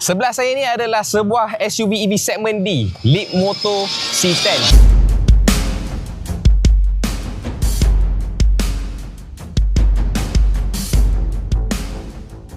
Sebelah saya ni adalah sebuah SUV EV segmen D, Leapmotor C10.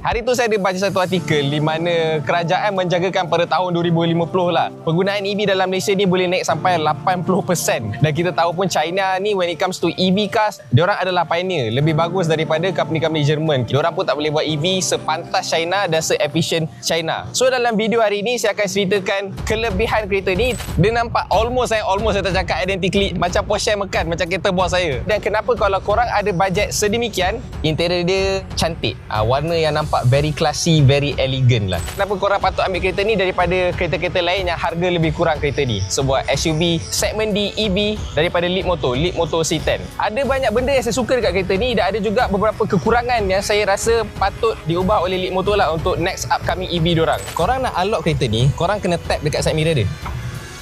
Hari tu saya ada baca satu artikel di mana kerajaan menjangkakan pada tahun 2050 lah, penggunaan EV dalam Malaysia ni boleh naik sampai 80%. Dan kita tahu pun China ni when it comes to EV cars, diorang adalah pioneer, lebih bagus daripada company-company Jerman. Diorang pun tak boleh buat EV sepantas China dan se-efficient China. So dalam video hari ni saya akan ceritakan kelebihan kereta ni. Dia nampak almost saya tak cakap identically macam Porsche Macan, macam kereta bos saya. Dan kenapa kalau korang ada bajet sedemikian, interior dia cantik, warna yang nampak very classy, very elegant lah. Kenapa korang patut ambil kereta ni daripada kereta-kereta lain yang harga lebih kurang kereta ni? Sebuah SUV segmen D EV daripada Leapmotor C10. Ada banyak benda yang saya suka dekat kereta ni dan ada juga beberapa kekurangan yang saya rasa patut diubah oleh Leapmotor lah untuk next upcoming EV diorang. Korang nak unlock kereta ni, korang kena tap dekat side mirror dia.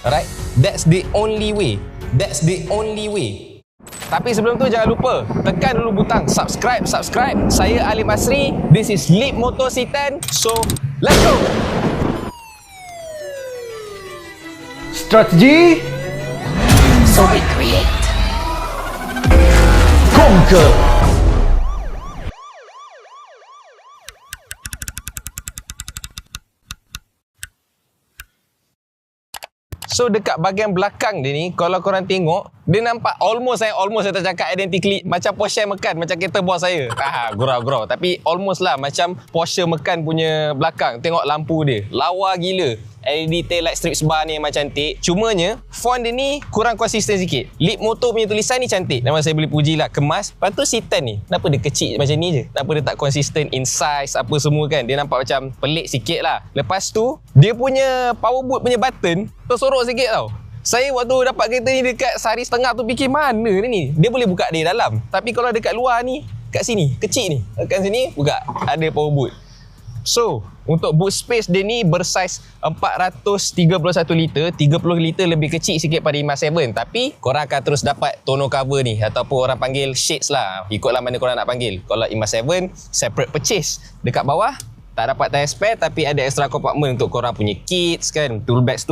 Alright? That's the only way. Tapi sebelum tu jangan lupa tekan dulu butang subscribe. Saya Ali Masri. This is Leapmotor C10. So, let's go. Strategi. So we create. Conquer. So dekat bahagian belakang dia ni, kalau korang tengok, dia nampak almost saya tak cakap identically macam Porsche Macan, macam kereta bos saya. Gurau. Tapi almost lah macam Porsche Macan punya belakang. Tengok lampu dia, lawa gila. LED tail light strips bar ni memang cantik. Cumanya font dia ni kurang konsisten sikit. Leapmotor punya tulisan ni cantik, memang saya boleh puji lah, kemas. Lepas tu C10 ni, kenapa dia kecil macam ni je? Kenapa dia tak konsisten in size apa semua kan? Dia nampak macam pelik sikit lah. Lepas tu dia punya power boot punya button tersorok sikit tau. Saya waktu dapat kereta ni dekat sehari setengah tu fikir mana ni? Dia boleh buka dari dalam. Tapi kalau dekat luar ni, kat sini, kecil ni. Kat sini buka, ada power boot. So, untuk boot space dia ni bersaiz 431 liter, 30 liter lebih kecil sikit pada IMA 7. Tapi korang akan terus dapat tonneau cover ni, ataupun orang panggil shades lah, ikutlah mana korang nak panggil. Kalau IMA 7, separate purchase. Dekat bawah tak dapat tire spare, tapi ada extra compartment untuk korang punya kits kan, toolbags,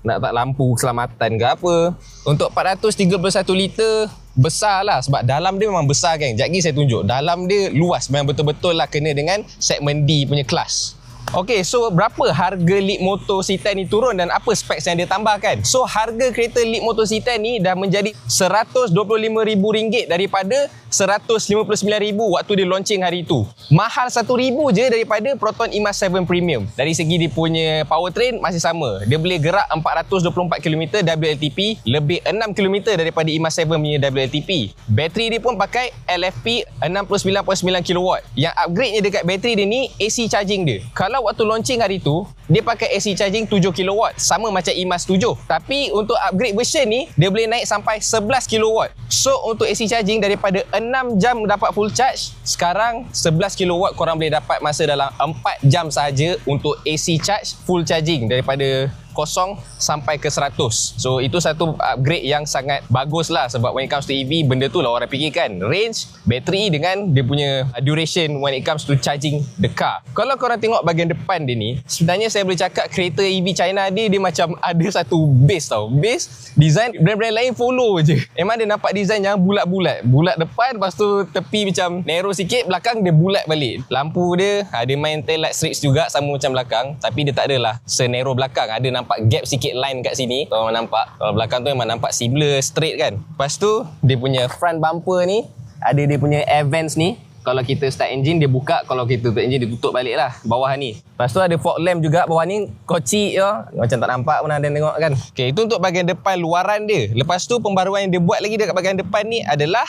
nak tak lampu keselamatan ke apa. Untuk 431 liter besar lah, sebab dalam dia memang besar kan. Sekejap lagi saya tunjuk, dalam dia luas, memang betul-betul lah kena dengan segmen D punya kelas. Okay, so berapa harga Leapmotor C10 ni turun dan apa specs yang dia tambahkan? So harga kereta Leapmotor C10 ni dah menjadi RM125,000 daripada RM159,000 waktu dia launching hari tu. Mahal RM1,000 je daripada Proton IMA 7 Premium. Dari segi dia punya powertrain masih sama. Dia boleh gerak 424 km WLTP, lebih 6 km daripada IMA 7 punya WLTP. Bateri dia pun pakai LFP 69.9 kW. Yang upgrade-nya dekat bateri dia ni AC charging dia. Kalau waktu launching hari tu, dia pakai AC charging 7 kW, sama macam IMAX 7. Tapi untuk upgrade version ni, dia boleh naik sampai 11 kW. So untuk AC charging daripada 6 jam dapat full charge, sekarang 11 kW korang boleh dapat masa dalam 4 jam saja untuk AC charge full charging daripada 0 sampai ke 100. So itu satu upgrade yang sangat bagus lah, sebab when it comes to EV, benda tu lah orang fikirkan, range, bateri dengan dia punya duration when it comes to charging the car. Kalau korang tengok bahagian depan dia ni, sebenarnya saya boleh cakap kereta EV China dia macam ada satu base tau. Base, design brand-brand lain follow je. Memang dia nampak design yang bulat-bulat. Bulat depan, lepas tu tepi macam narrow sikit, belakang dia bulat balik. Lampu dia, dia main tail light strips juga sama macam belakang, tapi dia tak adalah se-narrow belakang. Ada nampak gap sikit line kat sini. Kalau nampak, kalau belakang tu memang nampak seamless, straight kan. Lepas tu dia punya front bumper ni ada dia punya air vents ni. Kalau kita start engine dia buka, kalau kita tutup engine dia tutup balik lah bawah ni. Lepas tu ada fog lamp juga bawah ni, kocik je, macam tak nampak pun ada tengok kan. Okay, itu untuk bahagian depan luaran dia. Lepas tu pembaruan yang dia buat lagi dekat bahagian depan ni adalah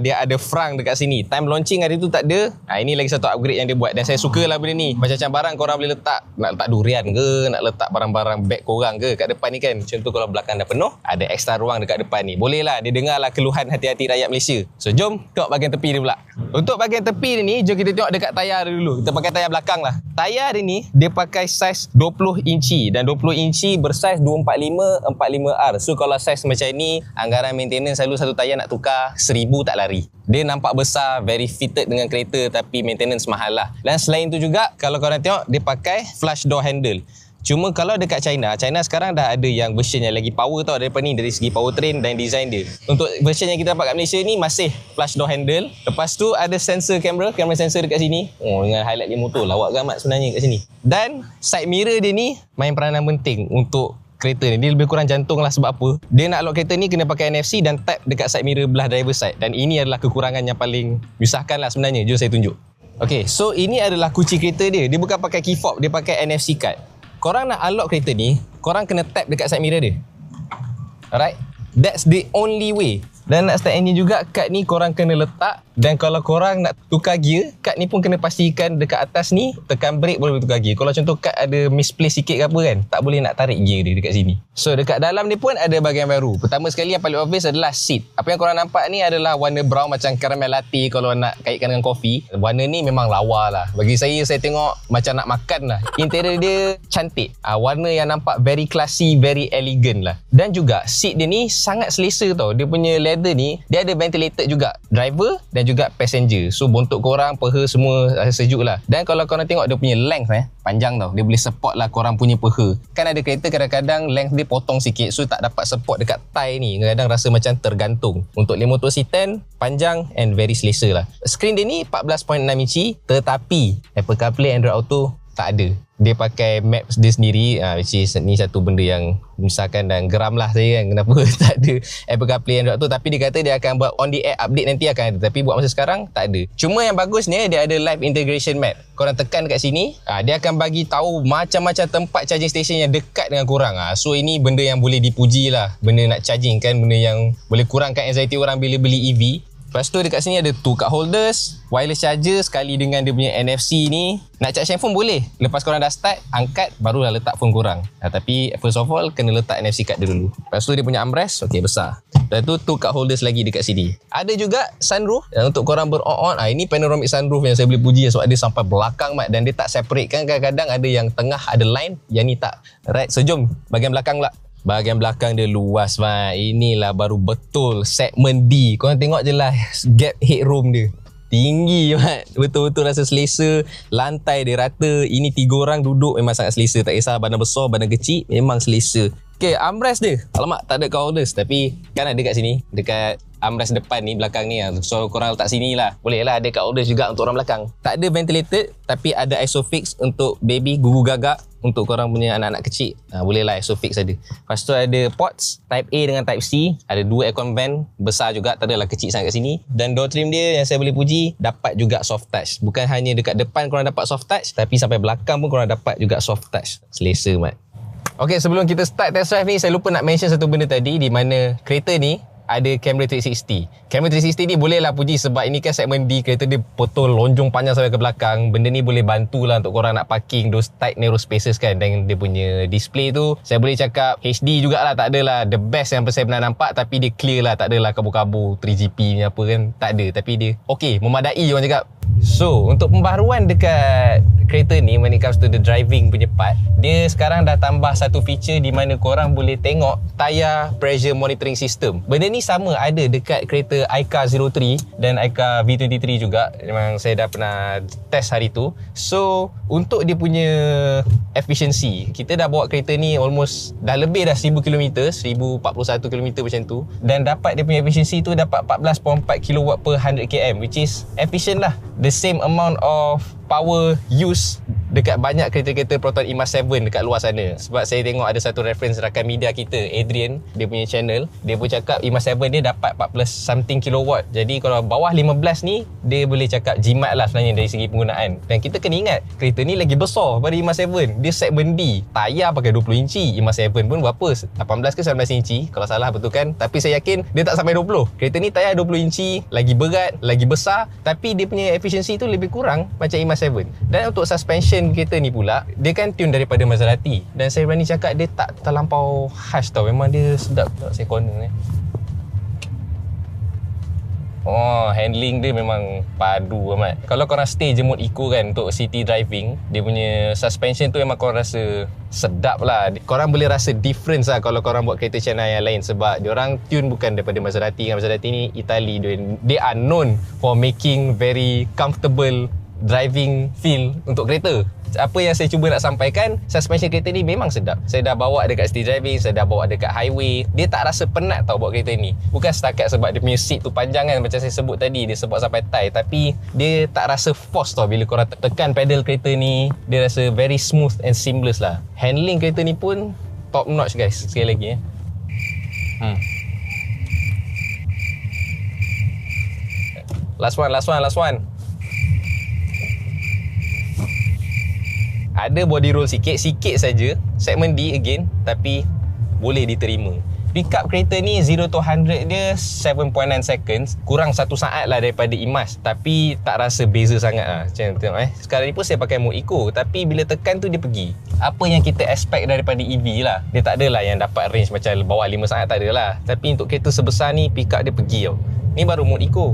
dia ada frunk dekat sini. Time launching hari tu tak ada. Ini lagi satu upgrade yang dia buat dan saya suka lah benda ni. Macam-macam barang korang boleh letak, nak letak durian ke, nak letak barang-barang beg korang ke kat depan ni kan. Macam tu kalau belakang dah penuh, ada extra ruang dekat depan ni. Boleh lah, dia dengar lah keluhan hati-hati rakyat Malaysia. So jom tengok bahagian tepi dia pula. Untuk bahagian tepi ni, jom kita tengok dekat tayar dia dulu. Kita pakai tayar belakang lah. Tayar dia ni, dia pakai saiz 20 inci dan 20 inci bersaiz 245/45R. So kalau saiz macam ni, anggaran maintenance selalu satu tayar nak tukar 1,000 tak lari. Dia nampak besar, very fitted dengan kereta tapi maintenance mahal lah. Dan selain tu juga, kalau korang tengok, dia pakai flush door handle. Cuma kalau dekat China sekarang dah ada yang version yang lagi power tau daripada ni, dari segi powertrain dan design dia. Untuk version yang kita dapat kat Malaysia ni masih flush door handle. Lepas tu ada sensor kamera sensor dekat sini. Oh, dengan highlight dia motor, lawak gamat sebenarnya kat sini. Dan side mirror dia ni main peranan penting untuk kereta ni. Dia lebih kurang jantung lah. Sebab apa? Dia nak lock kereta ni kena pakai NFC dan tap dekat side mirror belah driver side. Dan ini adalah kekurangan yang paling menyusahkan lah sebenarnya. Jom saya tunjuk. Okay, so ini adalah kunci kereta dia. Dia bukan pakai key fob, dia pakai NFC card. Korang nak unlock kereta ni, korang kena tap dekat side mirror dia. Alright? That's the only way. Dan nak start engine juga, kad ni korang kena letak. Dan kalau korang nak tukar gear, kad ni pun kena pastikan dekat atas ni, tekan brake boleh tukar gear. Kalau contoh kad ada misplace sikit ke apa kan, tak boleh nak tarik gear dia dekat sini. So dekat dalam ni pun ada bahagian baru. Pertama sekali yang paling obvious adalah seat. Apa yang korang nampak ni adalah warna brown macam caramel latte kalau nak kaitkan dengan kopi. Warna ni memang lawa lah. Bagi saya tengok macam nak makan lah. Interior dia cantik. Warna yang nampak very classy, very elegant lah. Dan juga seat dia ni sangat selesa tau. Dia punya leather ni, dia ada ventilated juga. Driver dan juga passenger. So bontot korang, peha semua sejuk lah. Dan kalau korang tengok dia punya length panjang tau. Dia boleh support lah korang punya peha. Kan ada kereta kadang-kadang length dia potong sikit, so tak dapat support dekat thigh ni. Kadang-kadang rasa macam tergantung. Untuk Lemoto C10, panjang and very selesa lah. Screen dia ni 14.6 inci, tetapi Apple CarPlay, Android Auto tak ada. Dia pakai maps dia sendiri, which is ni satu benda yang menyusahkan dan geram lah saya kan, kenapa tak ada Apple CarPlay Android tu. Tapi dia kata dia akan buat on the air update nanti akan ada, tapi buat masa sekarang tak ada. Cuma yang bagus ni dia ada live integration map. Korang tekan dekat sini, dia akan bagi tahu macam-macam tempat charging station yang dekat dengan korang. So ini benda yang boleh dipuji lah, benda nak charging kan, benda yang boleh kurangkan anxiety orang bila beli EV. Lepas tu dekat sini ada 2 card holders, wireless charger sekali dengan dia punya NFC ni. Nak charge handphone boleh. Lepas korang dah start, angkat, barulah letak phone korang. Tapi first of all, kena letak NFC card dia dulu. Lepas tu dia punya armrest, okey besar. Dan tu 2 card holders lagi dekat sini. Ada juga sunroof untuk korang ber-on. Ini panoramic sunroof yang saya boleh puji sebab dia sampai belakang mat. Dan dia tak separate kan, kadang-kadang ada yang tengah ada line, yang ni tak. Right, so jom bahagian belakang pula. Bahagian belakang dia luas mat. Inilah baru betul segmen D. Korang tengok je lah gap headroom dia. Tinggi mat. Betul-betul rasa selesa. Lantai dia rata. Ini 3 orang duduk memang sangat selesa. Tak kisah badan besar, badan kecil, memang selesa. Okay, armrest dia. Alamak, tak ada card holders. Tapi kan ada kat sini. Dekat armrest depan ni, belakang ni. So korang letak sini lah. Boleh lah ada card holders juga untuk orang belakang. Tak ada ventilated, tapi ada ISOFIX untuk baby, gugu gagak. Untuk korang punya anak-anak kecil, boleh lah ISOFIX ada. Lepas tu ada ports Type A dengan Type C. Ada 2 aircon vent besar juga, tak adalah kecil sangat kat sini. Dan door trim dia yang saya boleh puji, dapat juga soft touch. Bukan hanya dekat depan korang dapat soft touch, tapi sampai belakang pun korang dapat juga soft touch. Selesa mat. Okay, sebelum kita start test drive ni, saya lupa nak mention satu benda tadi, di mana kereta ni ada kamera 360. Kamera 360 ni boleh lah puji sebab ini kan segmen D, kereta dia betul lonjong panjang sampai ke belakang. Benda ni boleh bantulah untuk korang nak parking those tight narrow spaces kan. Dan dia punya display tu, saya boleh cakap HD jugalah, tak adalah the best yang saya pernah nampak, tapi dia clear lah, tak adalah kabur-kabur 3GP ni apa kan, tak ada. Tapi dia okey, memadai orang cakap. So, untuk pembaharuan dekat kereta ni when it comes to the driving punya part, dia sekarang dah tambah satu feature di mana korang boleh tengok tayar pressure monitoring system. Benda ni sama ada dekat kereta iCar 03 dan iCar V23 juga. Memang saya dah pernah test hari tu. So, untuk dia punya efficiency, kita dah bawa kereta ni almost dah lebih dah 1000 km, 1041 km macam tu. Dan dapat dia punya efficiency tu dapat 14.4 kW per 100 km, which is efficient lah. The same amount of power use dekat banyak kereta-kereta Proton EMAS 7 dekat luar sana. Sebab saya tengok ada satu reference rakan media kita, Adrian, dia punya channel, dia pun cakap EMAS 7 dia dapat 14 something kilowatt. Jadi kalau bawah 15 ni, dia boleh cakap jimat lah sebenarnya dari segi penggunaan. Dan kita kena ingat, kereta ni lagi besar daripada EMAS 7. Dia segmen D, tayar pakai 20 inci. EMAS 7 pun berapa? 18 ke 19 inci? Kalau salah betul kan? Tapi saya yakin dia tak sampai 20. Kereta ni tayar 20 inci, lagi berat, lagi besar, tapi dia punya efficiency tu lebih kurang macam EMAS 7. Dan untuk suspension kereta ni pula, dia kan tune daripada Maserati. Dan saya berani cakap dia tak terlampau harsh tau. Memang dia sedap. Tengok saya corner ni. Oh, handling dia memang padu amat. Kalau korang stay je mode eco kan untuk city driving, dia punya suspension tu memang korang rasa sedap lah. Korang boleh rasa difference lah kalau korang buat kereta China yang lain, sebab diorang tune bukan daripada Maserati. Maserati ni Itali, they are known for making very comfortable driving feel untuk kereta. Apa yang saya cuba nak sampaikan, suspension kereta ni memang sedap. Saya dah bawa dekat city driving, saya dah bawa dekat highway. Dia tak rasa penat tau bawa kereta ni. Bukan setakat sebab dia punya seat tu panjang kan, macam saya sebut tadi, dia sebut sampai thigh. Tapi dia tak rasa force tau bila korang tekan pedal kereta ni. Dia rasa very smooth and seamless lah. Handling kereta ni pun top notch guys. Sekali lagi Last one. Ada body roll sikit saja, segment D again, tapi boleh diterima. Pick up kereta ni 0 to 100 dia 7.9 seconds, kurang 1 saat lah daripada IMAZ, tapi tak rasa beza sangat lah. Macam tengok sekarang ni pun saya pakai mode eco, tapi bila tekan tu dia pergi. Apa yang kita expect daripada EV lah. Dia tak adalah yang dapat range macam bawah 5 saat, tak adalah. Tapi untuk kereta sebesar ni, pick up dia pergi tau. Ni baru mode eco.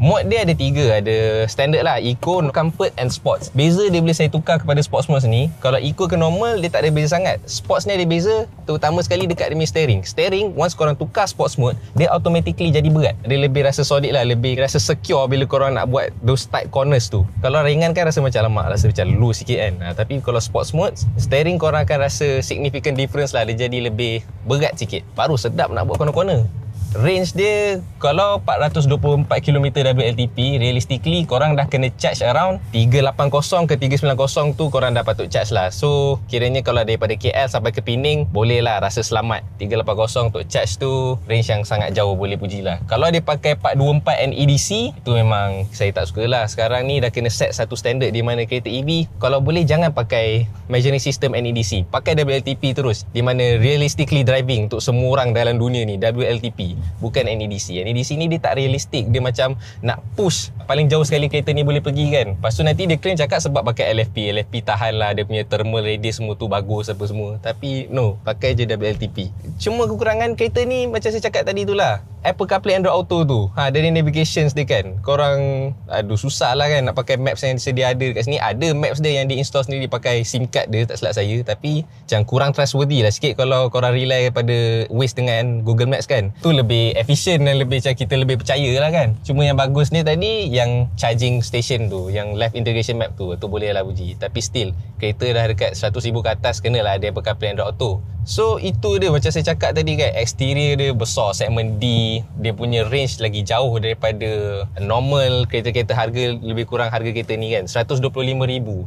Mod dia ada 3, ada standard lah, Eco, Comfort and Sports. Beza dia bila saya tukar kepada Sports mode ni, kalau Eco ke normal dia tak ada beza sangat. Sports ni ada beza, terutama sekali dekat dia punya steering. Steering, once korang tukar Sports mode, dia automatically jadi berat. Dia lebih rasa solid lah, lebih rasa secure bila korang nak buat those tight corners tu. Kalau ringan kan rasa macam lemak, rasa macam loose sikit kan. Tapi kalau Sports mode, steering korang akan rasa significant difference lah, dia jadi lebih berat sikit. Baru sedap nak buat corner-corner. Range dia kalau 424 km WLTP, realistically korang dah kena charge around 380 ke 390 tu korang dah patut charge lah. So kiranya kalau daripada KL sampai ke Pening, boleh lah rasa selamat. 380 untuk charge tu range yang sangat jauh, boleh puji lah. Kalau dia pakai 424 NEDC, itu memang saya tak suka lah. Sekarang ni dah kena set satu standard di mana kereta EV, kalau boleh jangan pakai measuring system NEDC, pakai WLTP terus, di mana realistically driving untuk semua orang dalam dunia ni WLTP, bukan NEDC. NEDC ni dia tak realistik. Dia macam nak push paling jauh sekali kereta ni boleh pergi kan. Lepas tu nanti dia claim cakap sebab pakai LFP tahan lah, dia punya thermal radius semua tu bagus apa semua. Tapi no, pakai je WLTP. Cuma kekurangan kereta ni macam saya cakap tadi tu lah, Apple CarPlay Android Auto tu, dari navigations dia kan, korang susah lah kan nak pakai maps yang sedia ada kat sini. Ada maps dia yang di-install sendiri pakai SIM card dia, tak silap saya. Tapi macam kurang trustworthy lah sikit kalau korang rely pada Waze dengan Google Maps kan. Tu lebih efisien dan lebih macam kita lebih percaya lah kan. Cuma yang bagus ni tadi, yang charging station tu, yang live integration map tu boleh lah puji. Tapi still, kereta dah dekat 100,000 ke atas, kenalah ada Apple CarPlay Android Auto. So itu dia macam saya cakap tadi kan, exterior dia besar, segmen D, dia punya range lagi jauh daripada normal kereta-kereta harga lebih kurang harga kereta ni kan, 125,000.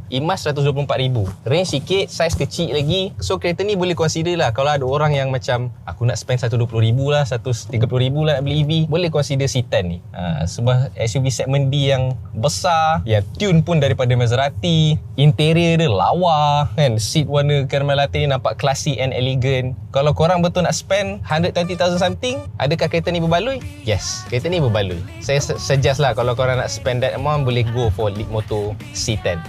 IMAZ 124,000. Range sikit, size kecil lagi. So kereta ni boleh consider lah kalau ada orang yang macam aku nak spend 120,000 lah, 130,000 lah nak beli EV, boleh consider Citan ni. Sebuah SUV segmen D yang besar, yang tune pun daripada Maserati. Interior dia lawa kan, seat warna caramel latte ni nampak classy and elegant. Kalau korang betul nak spend 120,000 something, adakah kereta ni berbaloi? Yes, kereta ni berbaloi. Saya suggest lah kalau korang nak spend that amount, boleh go for Leapmotor C10.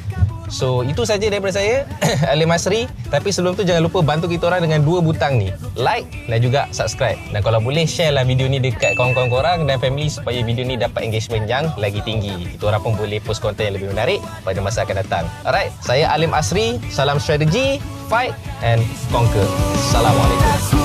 So itu saja daripada saya, Alim Asri. Tapi sebelum tu jangan lupa bantu kita orang dengan 2 butang ni, like dan juga subscribe. Dan kalau boleh share lah video ni dekat kawan-kawan korang dan family supaya video ni dapat engagement yang lagi tinggi. Kita orang pun boleh post konten yang lebih menarik pada masa akan datang. Alright, saya Alim Asri. Salam strategi, fight and conquer. Assalamualaikum.